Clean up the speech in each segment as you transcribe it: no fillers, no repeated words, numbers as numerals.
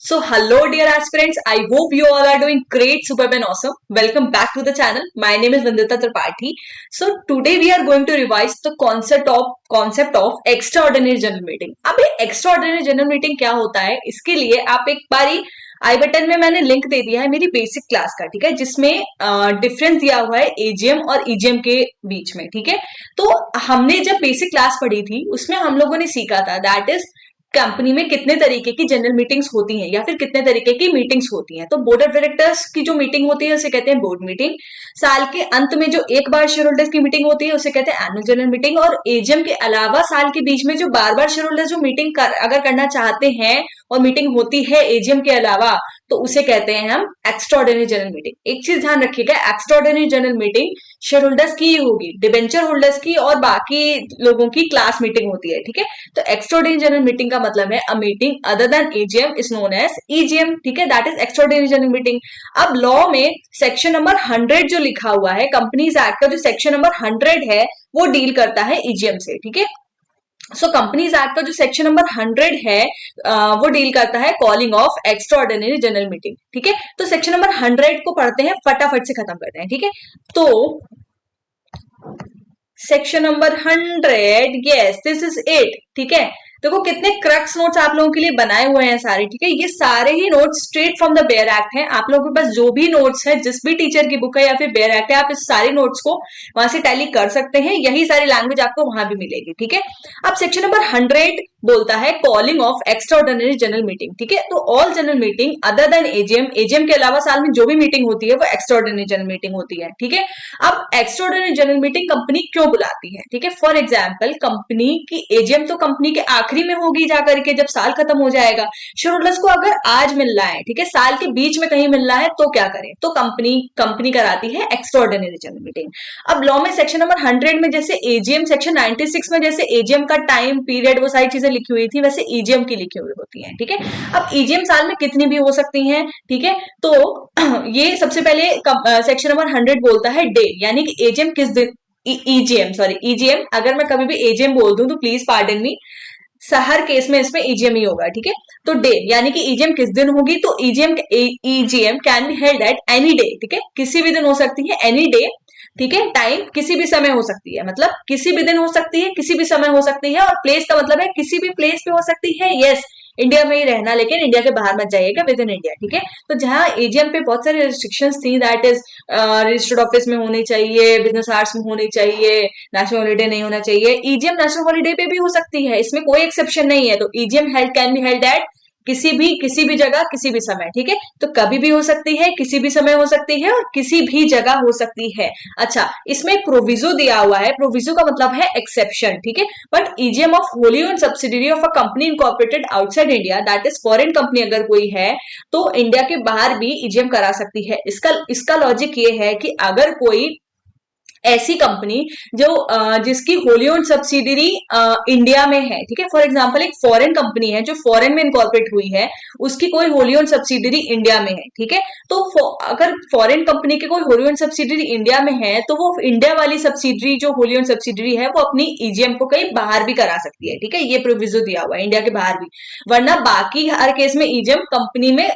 So, hello, dear aspirants. I hope you all are doing great, superb, and awesome. Welcome back to the channel. My name is Vandita Tripathi. So, today we are going to revise the concept of extraordinary general meeting. अब ये extraordinary general meeting क्या होता है, इसके लिए आप एक बारी आई बटन में मैंने लिंक दे दिया है मेरी बेसिक क्लास का, ठीक है, जिसमें डिफरेंस दिया हुआ है एजीएम और ईजीएम के बीच में, ठीक है। तो हमने जब बेसिक क्लास पढ़ी थी उसमें हम लोगों ने सीखा था दैट इज कंपनी में कितने तरीके की जनरल मीटिंग्स होती हैं या फिर कितने तरीके की मीटिंग्स होती हैं। तो बोर्ड ऑफ डायरेक्टर्स की जो मीटिंग होती है उसे कहते हैं बोर्ड मीटिंग। साल के अंत में जो एक बार शेयर होल्डर्स की मीटिंग होती है उसे कहते हैं एनुअल जनरल मीटिंग। और एजीएम के अलावा साल के बीच में जो बार बार शेयर होल्डर्स जो मीटिंग अगर करना चाहते हैं और मीटिंग होती है एजीएम के अलावा तो उसे कहते हैं हम एक्स्ट्राऑर्डिनरी जनरल मीटिंग। एक चीज ध्यान रखिएगा, extraordinary general meeting share holders की ही होगी, डिबेंचर होल्डर्स की और बाकी लोगों की क्लास मीटिंग होती है, ठीक है। तो एक्स्ट्राऑर्डिनरी जनरल मीटिंग का मतलब है a meeting other than AGM is known as EGM, ठीक है, that is extraordinary general meeting. अब लॉ में सेक्शन नंबर 100 जो लिखा हुआ है कंपनीज एक्ट का, जो सेक्शन नंबर 100 है वो डील करता है ईजीएम से, ठीक है। सो कंपनीज एक्ट का जो सेक्शन नंबर 100 है वो डील करता है calling of extraordinary general meeting, ठीक है। तो सेक्शन नंबर 100 को पढ़ते हैं, फटाफट से खत्म करते हैं, ठीक है। तो section number 100, yes this is it, ठीक है। देखो कितने क्रक्स नोट्स आप लोगों के लिए बनाए हुए हैं सारे, ठीक है। ये सारे ही notes straight from the bare act हैं। आप लोगों के पास जो भी नोट्स है, जिस भी टीचर की बुक है या फिर बेयर एक्ट है, आप इस सारे नोट्स को वहां से टैली कर सकते हैं। यही सारी लैंग्वेज आपको वहां भी मिलेगी, ठीक है। अब सेक्शन नंबर 100 बोलता है calling of extraordinary general meeting, ठीक है। तो all general meeting other than AGM, AGM के अलावा साल में जो भी मीटिंग होती है वो एक्स्ट्राऑर्डिनरी जनरल मीटिंग होती है, ठीक है। अब एक्स्ट्राऑर्डिनरी जनरल मीटिंग कंपनी क्यों बुलाती है, ठीक है। फॉर एग्जाम्पल कंपनी की एजीएम तो कंपनी के आखिरी में होगी जाकर के, जब साल खत्म हो जाएगा। शेयर होल्डर्स को अगर आज मिलना है, ठीक है, साल के बीच में कहीं मिलना है तो क्या करें, तो कंपनी कराती है एक्स्ट्राऑर्डिनरी जनरल मीटिंग। अब लॉ में सेक्शन नंबर 100 में जैसे एजीएम, सेक्शन 96 में जैसे एजीएम का टाइम पीरियड वो सारी चीजें लिखी हुई थी, वैसे ईजीएम की लिखी हुई होती है, ठीक है। अब ईजीएम साल में कितनी भी हो सकती हैं, ठीक है। तो ये सबसे पहले सेक्शन नंबर 100 बोलता है डे, यानी कि एजीएम किस दिन, ईजीएम अगर मैं कभी भी एजीएम बोल दूं तो please pardon me, her case में इसमें ईजीएम ही होगा, ठीक है। तो डे यानी कि ईजीएम किस दिन होगी, तो EGM can be held at any day, ठीक है, किसी भी दिन हो सकती है, एनी डे, ठीक है। टाइम किसी भी समय हो सकती है, मतलब किसी भी दिन हो सकती है, किसी भी समय हो सकती है। और प्लेस का मतलब है किसी भी प्लेस पे हो सकती है, यस, इंडिया में ही रहना, लेकिन इंडिया के बाहर मत जाइएगा, विद इन इंडिया, ठीक है। तो जहां एजीएम पे बहुत सारी रिस्ट्रिक्शंस थी, दैट इज रजिस्टर्ड ऑफिस में होनी चाहिए, बिजनेस आवर्स में होनी चाहिए, नेशनल हॉलीडे नहीं होना चाहिए, ईजीएम नेशनल हॉलीडे पे भी हो सकती है, इसमें कोई एक्सेप्शन नहीं है। तो EGM held can be held at किसी भी जगह किसी भी समय, ठीक है। तो कभी भी हो सकती है, किसी भी समय हो सकती है और किसी भी जगह हो सकती है। अच्छा, इसमें प्रोविजो दिया हुआ है, प्रोविजो का मतलब है एक्सेप्शन, ठीक है। But EGM of wholly owned subsidiary of a company incorporated outside India, that is foreign company अगर कोई है तो इंडिया के बाहर भी ईजीएम करा सकती है। इसका लॉजिक ये है कि अगर कोई ऐसी कंपनी जो जिसकी होली ओन्ड सब्सिडरी इंडिया में है, ठीक है। फॉर एग्जांपल एक फॉरेन कंपनी है जो फॉरेन में इनकॉर्पोरेट हुई है, उसकी कोई होली ओन्ड सब्सिडरी इंडिया में है, ठीक है। तो अगर फॉरेन कंपनी की कोई होली ओन्ड सब्सिडरी इंडिया में है तो वो इंडिया वाली सब्सिडरी जो होली ओन्ड सब्सिडरी है वो अपनी ईजीएम को कहीं बाहर भी करा सकती है, ठीक है। ये प्रोविजो दिया हुआ है इंडिया के बाहर भी, वरना बाकी हर केस में ईजीएम कंपनी में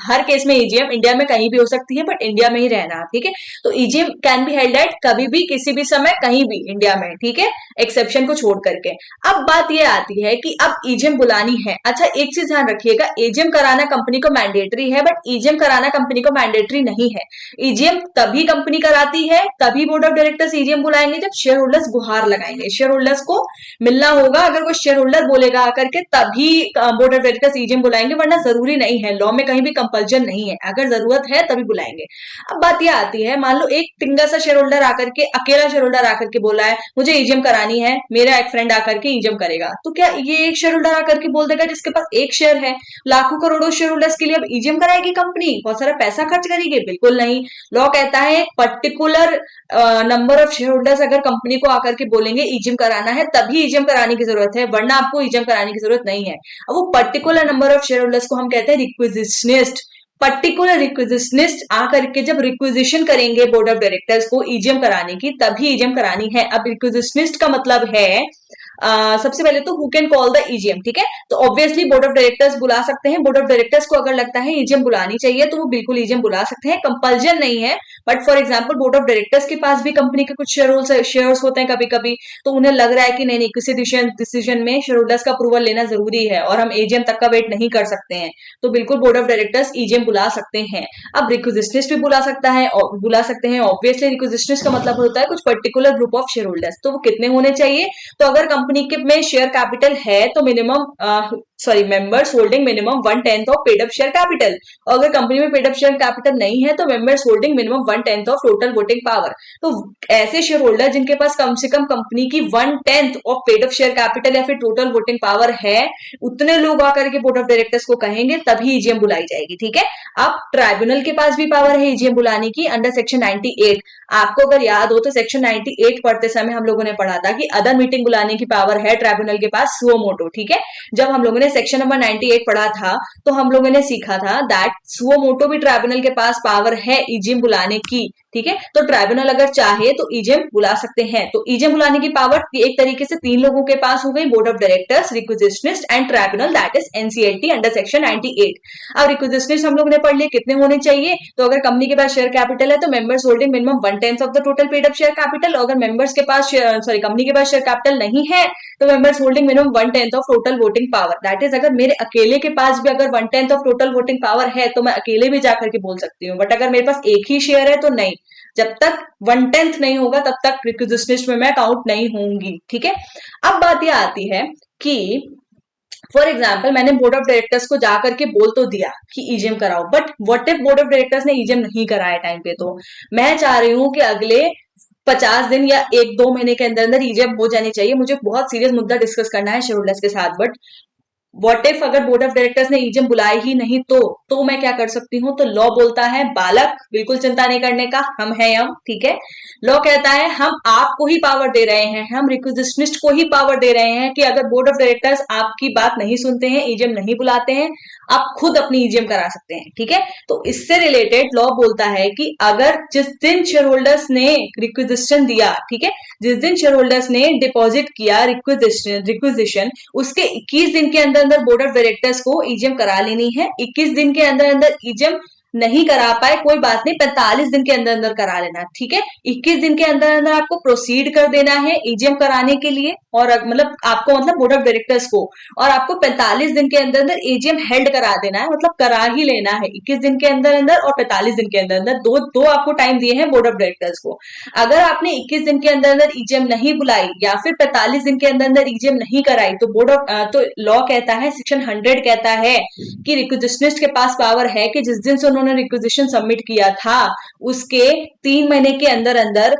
हर केस में ईजीएम इंडिया में कहीं भी हो सकती है, बट इंडिया में ही रहना, ठीक है। तो ईजीएम कैन बी डेट कभी भी किसी भी समय कहीं भी इंडिया में, ठीक है, एक्सेप्शन को छोड़ करके। अब बात ये आती है कि अब ईजीएम बुलानी है। अच्छा, एक चीज ध्यान रखिएगा, ईजीएम कराना कंपनी को मैंडेटरी है, बट ईजीएम कराना कंपनी को मैंडेटरी नहीं है। ईजीएम तभी कंपनी कराती है, तभी बोर्ड ऑफ डायरेक्टर्स ईजीएम बुलाएंगे जब शेयर होल्डर्स गुहार लगाएंगे, शेयर होल्डर्स को मिलना होगा, अगर कोई शेयर होल्डर बोलेगा आकर के तभी बोर्ड ऑफ डायरेक्टर्स ईजीएम बुलाएंगे, वरना जरूरी नहीं है, लॉ में कहीं भी कंपल्जन नहीं है, अगर जरूरत है तभी बुलाएंगे। अब बात यह आती है, मान लो एक टिंगा सा शेयर होल्डर आकर के, अकेला शेयर होल्डर आकर के बोला है मुझे ईजीएम करानी है, मेरा एक फ्रेंड आकर के ईजीएम करेगा, तो क्या ये एक शेयर होल्डर आकर के बोल देगा जिसके पास एक शेयर है, लाखों करोड़ों शेयर होल्डर्स के लिए अब ईजीएम कराएगी कंपनी, बहुत सारा पैसा खर्च करेगी? बिल्कुल नहीं। लॉ कहता है particular number of share holders अगर कंपनी को आकर के बोलेंगे ईजीएम कराना है तभी ईजीएम कराने की जरूरत है, वरना आपको ईजीएम कराने की जरूरत नहीं है। अब वो particular number of share holders को हम कहते हैं रिक्विजिशनिस्ट। पर्टिकुलर रिक्विजिशनिस्ट आकर के जब रिक्विजिशन करेंगे बोर्ड ऑफ डायरेक्टर्स को ईजीएम कराने की, तभी ईजीएम करानी है। अब रिक्विजिशनिस्ट का मतलब है सबसे पहले तो who can call the EGM, ठीक है। तो ऑब्वियसली बोर्ड ऑफ डायरेक्टर्स बुला सकते हैं। बोर्ड ऑफ डायरेक्टर्स को अगर लगता है ईजीएम बुलानी चाहिए तो वो बिल्कुल ईजीएम बुला सकते हैं, कंपल्जन नहीं है। But for example board of directors के पास भी कंपनी के कुछ शेयर्स होते हैं कभी कभी, तो उन्हें लग रहा है कि नहीं नहीं किसी डिसीजन में शेयर होल्डर्स का अप्रूवल लेना जरूरी है और हम एजीएम तक का वेट नहीं कर सकते हैं, तो बिल्कुल बोर्ड ऑफ डायरेक्टर्स ईजीएम बुला सकते हैं। अब रिक्विजिशनिस्ट भी बुला सकते हैं। ऑब्वियसली रिक्विजिशनिस्ट का मतलब होता है कुछ particular group of share holders, तो वो कितने होने चाहिए? तो अगर कंपनी के में शेयर कैपिटल है तो members holding minimum 1/10 of paid up share capital. और अगर कंपनी में पेड अप शेयर कैपिटल नहीं है तो members holding minimum 1/10 of total voting power. तो ऐसे शेयर होल्डर जिनके पास कम से कम कंपनी की 1/10 of paid up share capital या फिर टोटल वोटिंग पावर है, उतने लोग आकर के बोर्ड ऑफ डायरेक्टर्स को कहेंगे तभी ईजीएम बुलाई जाएगी, ठीक है। अब ट्राइब्यूनल के पास भी पावर है ईजीएम बुलाने की अंडर सेक्शन 98। आपको अगर याद हो तो सेक्शन 98 पढ़ते समय हम लोगों ने पढ़ा था कि अदर मीटिंग बुलाने की पावर है ट्राइब्यूनल के पास सुओ मोटो, ठीक है। जब हम लोगों ने सेक्शन नंबर 98 पढ़ा था तो हम लोगों ने सीखा था दैट सुओ मोटो भी ट्राइब्यूनल के पास पावर है ईजीएम बुलाने की, ठीक है। तो ट्राइब्यूनल अगर चाहे तो ईजीएम बुला सकते हैं। तो ईजीएम बुलाने की पावर एक तरीके से 3 लोगों के पास हो गई, board of directors, requisitionist and tribunal, that is NCLT under section 98। अब रिक्विजिशनिस्ट हम लोगों ने पढ़ लिए कितने होने चाहिए। तो अगर कंपनी के पास शेयर कैपिटल है तो members holding minimum 1/10 of the total paid up share capital. अगर मेंबर्स के पास कंपनी के पास शेयर कैपिटल नहीं है तो members holding minimum 1/10 of total voting power. That is अगर मेरे अकेले के पास भी अगर 1/10 ऑफ टोटल वोटिंग पावर है तो मैं अकेले भी जाकर के बोल सकती हूँ। बट अगर मेरे पास एक ही शेयर है तो नहीं, जब तक 1/10 नहीं होगा तब तक रिक्विजिशनिस्ट में मैं काउंट नहीं होंगी, ठीक है। अब बात यह आती है कि फॉर एग्जाम्पल मैंने बोर्ड ऑफ डायरेक्टर्स को जाकर के बोल तो दिया कि ईजीएम कराओ, but what if board of directors ने ईजीएम नहीं कराया टाइम पे, तो मैं चाह रही हूं कि अगले 50 दिन या 1-2 महीने के अंदर अंदर ईजीएम हो जानी चाहिए। मुझे बहुत सीरियस मुद्दा डिस्कस करना है शेयर होल्डर्स के साथ, बट व्हाट इफ अगर बोर्ड ऑफ डायरेक्टर्स ने ईजीएम बुलाए ही नहीं तो मैं क्या कर सकती हूँ? तो लॉ बोलता है बालक बिल्कुल चिंता नहीं करने का, हम हैं हम, ठीक है। लॉ कहता है हम आपको ही पावर दे रहे हैं, हम रिक्विजिशनिस्ट को ही पावर दे रहे हैं कि अगर बोर्ड ऑफ डायरेक्टर्स आपकी बात नहीं सुनते हैं, ईजीएम नहीं बुलाते हैं, आप खुद अपनी ईजीएम करा सकते हैं, ठीक है। तो इससे रिलेटेड लॉ बोलता है कि अगर जिस दिन शेयर होल्डर्स ने रिक्विजिशन दिया, ठीक है, जिस दिन शेयर होल्डर्स ने डिपॉजिट किया रिक्विजिशन, उसके 21 दिन के अंदर अंदर बोर्ड ऑफ डायरेक्टर्स को ईजीएम करा लेनी है। 21 दिन के अंदर अंदर ईजीएम नहीं करा पाए कोई बात नहीं, 45 दिन के अंदर अंदर करा लेना, ठीक है। 21 दिन के अंदर अंदर आपको प्रोसीड कर देना है ईजीएम कराने के लिए, और मतलब आपको मतलब बोर्ड ऑफ डायरेक्टर्स को, और आपको 45 दिन के अंदर अंदर ईजीएम हेल्ड करा देना है, मतलब करा ही लेना है 21 दिन के अंदर अंदर और 45 दिन के अंदर अंदर, दो आपको टाइम दिए हैं बोर्ड ऑफ डायरेक्टर्स को। अगर आपने 21 दिन के अंदर अंदर ईजीएम नहीं बुलाई या फिर 45 दिन के अंदर अंदर ईजीएम नहीं कराई तो लॉ कहता है, सेक्शन 100 कहता है कि रिक्विजिशनिस्ट के पास पावर है कि जिस दिन से उन्होंने रिक्विजिशन सबमिट किया था उसके 3 महीने के अंदर अंदर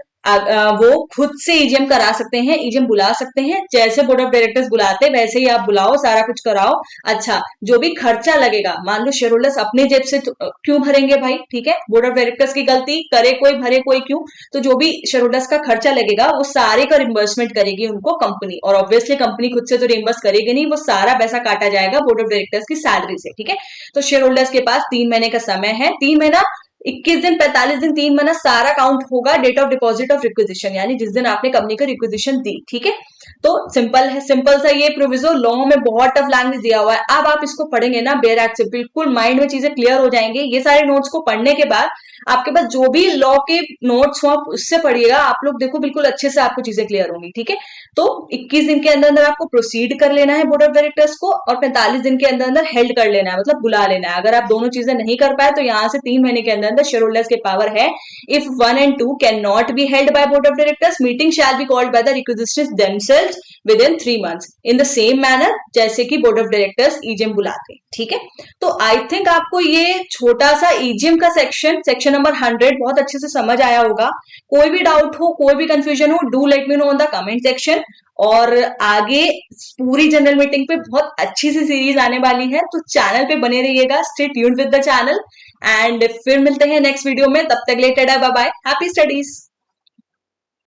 वो खुद से ईजीएम करा सकते हैं, ईजीएम बुला सकते हैं। जैसे बोर्ड ऑफ डायरेक्टर्स बुलाते हैं वैसे ही आप बुलाओ, सारा कुछ कराओ। अच्छा, जो भी खर्चा लगेगा, मान लो शेयर होल्डर्स अपने जेब से क्यों भरेंगे भाई, ठीक है, बोर्ड ऑफ डायरेक्टर्स की गलती, करे कोई भरे कोई क्यों, तो जो भी शेयर होल्डर्स का खर्चा लगेगा वो सारे का रिम्बर्समेंट करेगी उनको कंपनी, और ऑब्वियसली कंपनी खुद से तो रिम्बर्स करेगी नहीं, वो सारा पैसा काटा जाएगा बोर्ड ऑफ डायरेक्टर्स की सैलरी से, ठीक है। तो शेयर होल्डर्स के पास 3 महीने का समय है, 3 महीना 21 दिन 45 दिन 3 महीना सारा काउंट होगा date of deposit of requisition, यानी जिस दिन आपने कंपनी को रिक्विजिशन दी, ठीक है। तो सिंपल है, सिंपल सा ये प्रोविजो लॉ में बहुत टफ लैंग्वेज दिया हुआ है। अब आप इसको पढ़ेंगे ना बेयर एक्ट से, बिल्कुल माइंड में चीजें क्लियर हो जाएंगे। ये सारे नोट्स को पढ़ने के बाद आपके पास जो भी लॉ के नोट्स हो आप उससे पढ़िएगा, आप लोग देखो बिल्कुल अच्छे से आपको चीजें क्लियर होंगी, ठीक है। तो 21 दिन के अंदर अंदर आपको प्रोसीड कर लेना है बोर्ड ऑफ डायरेक्टर्स को, और 45 दिन के अंदर अंदर हेल्ड कर लेना है, मतलब बुला लेना है। अगर आप दोनों चीजें नहीं कर पाए तो यहाँ से 3 महीने के अंदर अंदर शेयर होल्डर्स के पावर है, if 1 and 2 can not be held by board of directors, meeting shall be called by the requisitionist themselves with in 3 months in the same manner जैसे कि बोर्ड ऑफ डायरेक्टर्स ईजीएम बुलाते हैं, ठीक है। तो I think आपको ये छोटा सा ईजीएम का सेक्शन नंबर 100 बहुत अच्छे से समझ आया होगा। कोई भी डाउट हो, कोई भी कंफ्यूजन हो, do let me know on the comment section. और आगे पूरी जनरल मीटिंग पे बहुत अच्छी सी सीरीज आने वाली है, तो चैनल पे बने रहिएगा, stay tuned with the channel, and फिर मिलते हैं नेक्स्ट वीडियो में। तब तक लेटेड है, बाय बाय, हैप्पी स्टडीज।